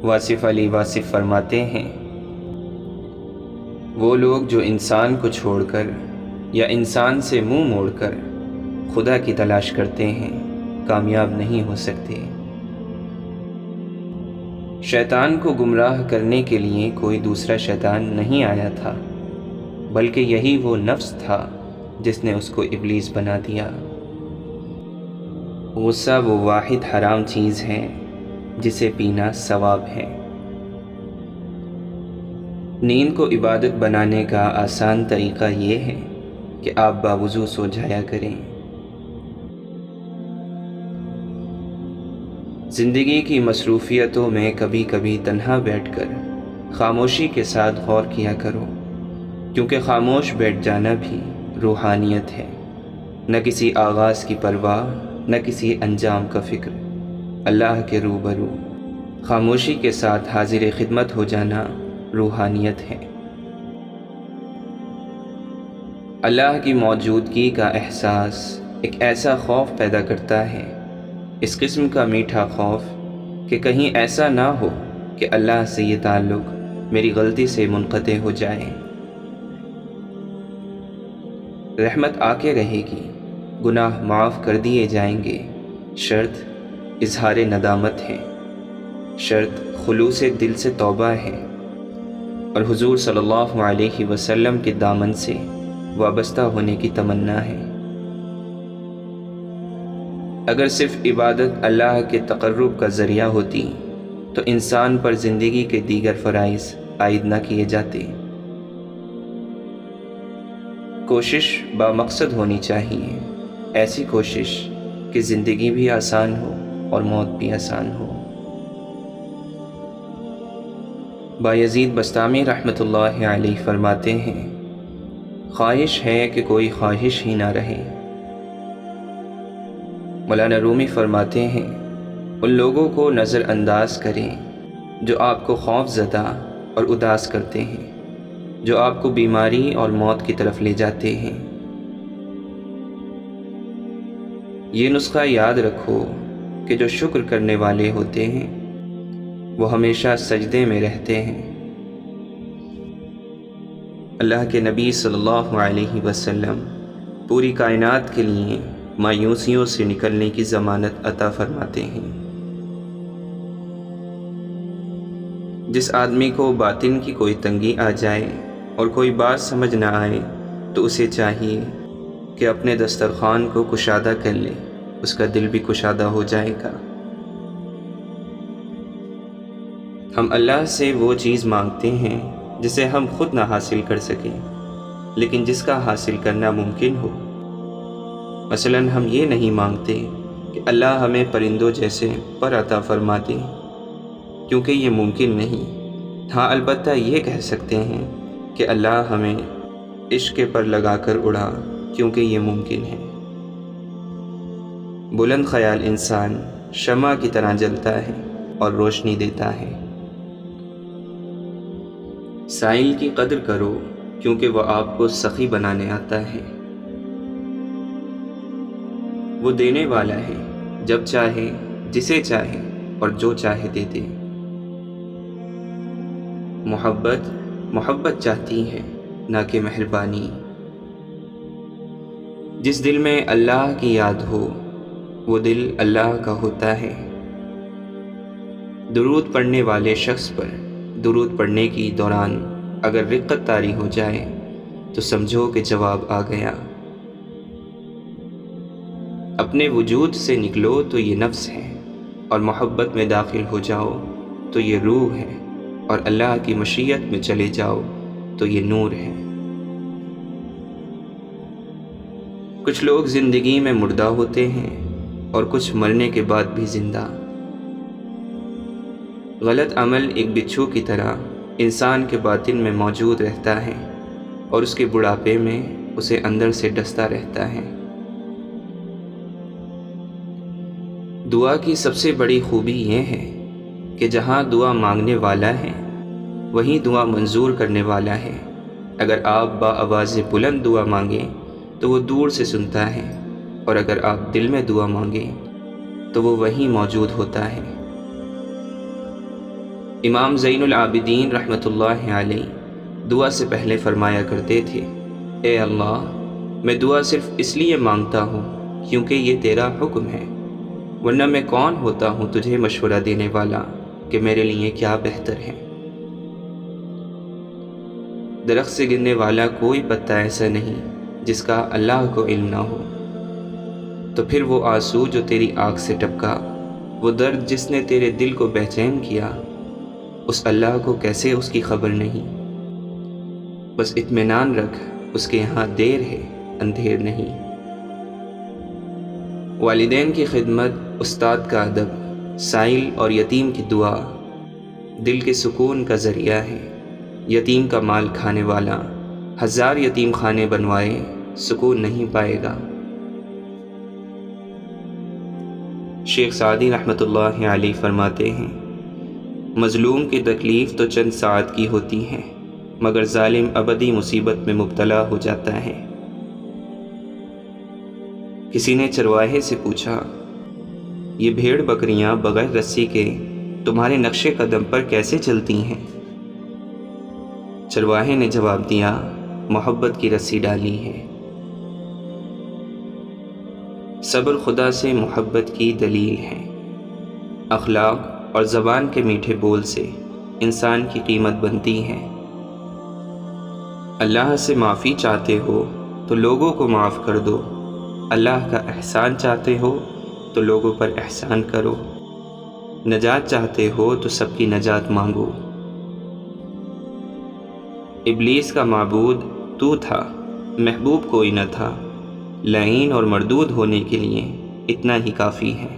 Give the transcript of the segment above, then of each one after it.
واصف علی واصف فرماتے ہیں، وہ لوگ جو انسان کو چھوڑ کر یا انسان سے منہ موڑ کر خدا کی تلاش کرتے ہیں کامیاب نہیں ہو سکتے۔ شیطان کو گمراہ کرنے کے لیے کوئی دوسرا شیطان نہیں آیا تھا، بلکہ یہی وہ نفس تھا جس نے اس کو ابلیس بنا دیا۔ غصہ وہ واحد حرام چیز ہے جسے پینا ثواب ہے۔ نیند کو عبادت بنانے کا آسان طریقہ یہ ہے کہ آپ باوضو سو جایا کریں۔ زندگی کی مصروفیتوں میں کبھی کبھی تنہا بیٹھ کر خاموشی کے ساتھ غور کیا کرو، کیونکہ خاموش بیٹھ جانا بھی روحانیت ہے۔ نہ کسی آغاز کی پرواہ، نہ کسی انجام کا فکر، اللہ کے روبرو خاموشی کے ساتھ حاضر خدمت ہو جانا روحانیت ہے۔ اللہ کی موجودگی کا احساس ایک ایسا خوف پیدا کرتا ہے، اس قسم کا میٹھا خوف کہ کہیں ایسا نہ ہو کہ اللہ سے یہ تعلق میری غلطی سے منقطع ہو جائے۔ رحمت آ کے رہے گی، گناہ معاف کر دیے جائیں گے، شرط اظہار ندامت ہے، شرط خلوص دل سے توبہ ہے، اور حضور صلی اللہ علیہ وسلم کے دامن سے وابستہ ہونے کی تمنا ہے۔ اگر صرف عبادت اللہ کے تقرب کا ذریعہ ہوتی تو انسان پر زندگی کے دیگر فرائض عائد نہ کیے جاتے۔ کوشش بامقصد ہونی چاہیے، ایسی کوشش کہ زندگی بھی آسان ہو اور موت بھی آسان ہو۔ بایزید بسطامی رحمۃ اللہ علیہ فرماتے ہیں، خواہش ہے کہ کوئی خواہش ہی نہ رہے۔ مولانا رومی فرماتے ہیں، ان لوگوں کو نظر انداز کریں جو آپ کو خوف زدہ اور اداس کرتے ہیں، جو آپ کو بیماری اور موت کی طرف لے جاتے ہیں۔ یہ نسخہ یاد رکھو کہ جو شکر کرنے والے ہوتے ہیں وہ ہمیشہ سجدے میں رہتے ہیں۔ اللہ کے نبی صلی اللہ علیہ وسلم پوری کائنات کے لیے مایوسیوں سے نکلنے کی ضمانت عطا فرماتے ہیں۔ جس آدمی کو باطن کی کوئی تنگی آ جائے اور کوئی بات سمجھ نہ آئے تو اسے چاہیے کہ اپنے دسترخوان کو کشادہ کر لے، اس کا دل بھی کشادہ ہو جائے گا۔ ہم اللہ سے وہ چیز مانگتے ہیں جسے ہم خود نہ حاصل کر سکیں، لیکن جس کا حاصل کرنا ممکن ہو۔ مثلا ہم یہ نہیں مانگتے کہ اللہ ہمیں پرندوں جیسے پر عطا فرما دے، کیونکہ یہ ممکن نہیں۔ ہاں البتہ یہ کہہ سکتے ہیں کہ اللہ ہمیں عشق کے پر لگا کر اڑا، کیونکہ یہ ممکن ہے۔ بلند خیال انسان شمع کی طرح جلتا ہے اور روشنی دیتا ہے۔ سائل کی قدر کرو، کیونکہ وہ آپ کو سخی بنانے آتا ہے۔ وہ دینے والا ہے، جب چاہے جسے چاہے اور جو چاہے دے دے۔ محبت چاہتی ہے، نہ کہ مہربانی۔ جس دل میں اللہ کی یاد ہو وہ دل اللہ کا ہوتا ہے۔ درود پڑھنے والے شخص پر درود پڑھنے کی دوران اگر رقت طاری ہو جائے تو سمجھو کہ جواب آ گیا۔ اپنے وجود سے نکلو تو یہ نفس ہے، اور محبت میں داخل ہو جاؤ تو یہ روح ہے، اور اللہ کی مشیت میں چلے جاؤ تو یہ نور ہے۔ کچھ لوگ زندگی میں مردہ ہوتے ہیں اور کچھ مرنے کے بعد بھی زندہ۔ غلط عمل ایک بچھو کی طرح انسان کے باطن میں موجود رہتا ہے اور اس کے بڑھاپے میں اسے اندر سے ڈستا رہتا ہے۔ دعا کی سب سے بڑی خوبی یہ ہے کہ جہاں دعا مانگنے والا ہے وہیں دعا منظور کرنے والا ہے۔ اگر آپ بآواز بلند دعا مانگیں تو وہ دور سے سنتا ہے، اور اگر آپ دل میں دعا مانگیں تو وہ وہیں موجود ہوتا ہے۔ امام زین العابدین رحمۃ اللہ علیہ دعا سے پہلے فرمایا کرتے تھے، اے اللہ، میں دعا صرف اس لیے مانگتا ہوں کیونکہ یہ تیرا حکم ہے، ورنہ میں کون ہوتا ہوں تجھے مشورہ دینے والا کہ میرے لیے کیا بہتر ہے۔ درخت سے گرنے والا کوئی پتا ایسا نہیں جس کا اللہ کو علم نہ ہو، تو پھر وہ آنسو جو تیری آنکھ سے ٹپکا، وہ درد جس نے تیرے دل کو بے چین کیا، اس اللہ کو کیسے اس کی خبر نہیں؟ بس اطمینان رکھ، اس کے یہاں دیر ہے، اندھیر نہیں۔ والدین کی خدمت، استاد کا ادب، سائل اور یتیم کی دعا دل کے سکون کا ذریعہ ہے۔ یتیم کا مال کھانے والا 1000 یتیم خانے بنوائے سکون نہیں پائے گا۔ شیخ سعدی رحمۃ اللہ علیہ فرماتے ہیں، مظلوم کی تکلیف تو چند ساعت کی ہوتی ہے، مگر ظالم ابدی مصیبت میں مبتلا ہو جاتا ہے۔ کسی نے چرواہے سے پوچھا، یہ بھیڑ بکریاں بغیر رسی کے تمہارے نقش قدم پر کیسے چلتی ہیں؟ چرواہے نے جواب دیا، محبت کی رسی ڈالی ہے۔ صبر خدا سے محبت کی دلیل ہے۔ اخلاق اور زبان کے میٹھے بول سے انسان کی قیمت بنتی ہے۔ اللہ سے معافی چاہتے ہو تو لوگوں کو معاف کر دو، اللہ کا احسان چاہتے ہو تو لوگوں پر احسان کرو، نجات چاہتے ہو تو سب کی نجات مانگو۔ ابلیس کا معبود تو تھا، محبوب کوئی نہ تھا، لعین اور مردود ہونے کے لیے اتنا ہی کافی ہے۔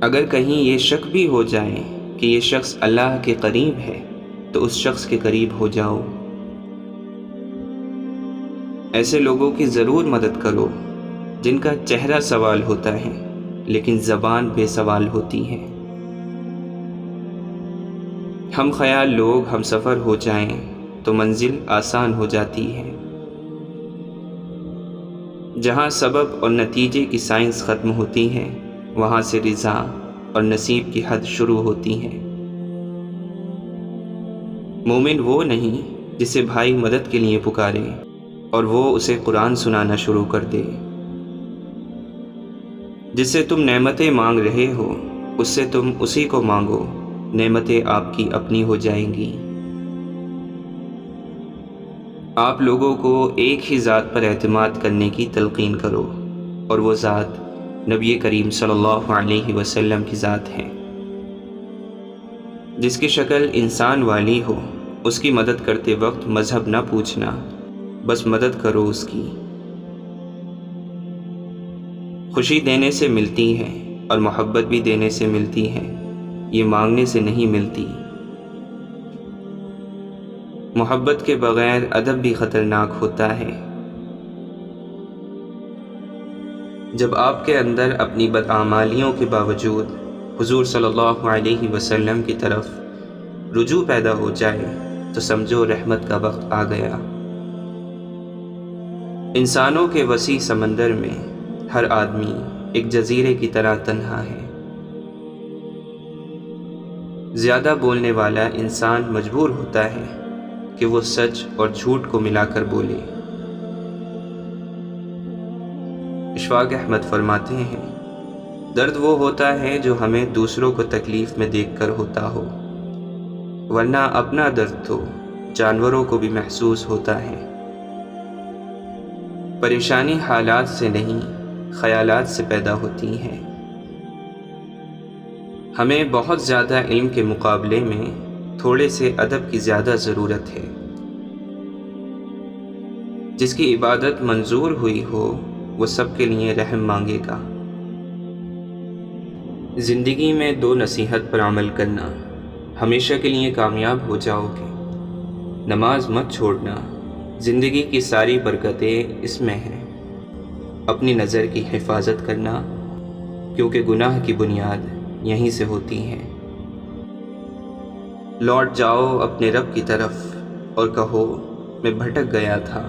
اگر کہیں یہ شک بھی ہو جائے کہ یہ شخص اللہ کے قریب ہے تو اس شخص کے قریب ہو جاؤ۔ ایسے لوگوں کی ضرور مدد کرو جن کا چہرہ سوال ہوتا ہے لیکن زبان بے سوال ہوتی ہے۔ ہم خیال لوگ ہم سفر ہو جائیں تو منزل آسان ہو جاتی ہے۔ جہاں سبب اور نتیجے کی سائنس ختم ہوتی ہے، وہاں سے رضا اور نصیب کی حد شروع ہوتی ہے۔ مومن وہ نہیں جسے بھائی مدد کے لیے پکارے اور وہ اسے قرآن سنانا شروع کر دے۔ جس سے تم نعمتیں مانگ رہے ہو، اس سے تم اسی کو مانگو، نعمتیں آپ کی اپنی ہو جائیں گی۔ آپ لوگوں کو ایک ہی ذات پر اعتماد کرنے کی تلقین کرو، اور وہ ذات نبی کریم صلی اللہ علیہ وسلم کی ذات ہے۔ جس کی شکل انسان والی ہو، اس کی مدد کرتے وقت مذہب نہ پوچھنا، بس مدد کرو اس کی۔ خوشی دینے سے ملتی ہے اور محبت بھی دینے سے ملتی ہے، یہ مانگنے سے نہیں ملتی۔ محبت کے بغیر ادب بھی خطرناک ہوتا ہے۔ جب آپ کے اندر اپنی بدعمالیوں کے باوجود حضور صلی اللہ علیہ وسلم کی طرف رجوع پیدا ہو جائے تو سمجھو رحمت کا وقت آ گیا۔ انسانوں کے وسیع سمندر میں ہر آدمی ایک جزیرے کی طرح تنہا ہے۔ زیادہ بولنے والا انسان مجبور ہوتا ہے کہ وہ سچ اور جھوٹ کو ملا کر بولے۔ اشفاق احمد فرماتے ہیں، درد وہ ہوتا ہے جو ہمیں دوسروں کو تکلیف میں دیکھ کر ہوتا ہو، ورنہ اپنا درد تو جانوروں کو بھی محسوس ہوتا ہے۔ پریشانی حالات سے نہیں، خیالات سے پیدا ہوتی ہے۔ ہمیں بہت زیادہ علم کے مقابلے میں تھوڑے سے ادب کی زیادہ ضرورت ہے۔ جس کی عبادت منظور ہوئی ہو، وہ سب کے لیے رحم مانگے گا۔ زندگی میں 2 نصیحت پر عمل کرنا، ہمیشہ کے لیے کامیاب ہو جاؤ گے۔ نماز مت چھوڑنا، زندگی کی ساری برکتیں اس میں ہیں۔ اپنی نظر کی حفاظت کرنا، کیونکہ گناہ کی بنیاد یہیں سے ہوتی ہے۔ لوٹ جاؤ اپنے رب کی طرف اور کہو، میں بھٹک گیا تھا،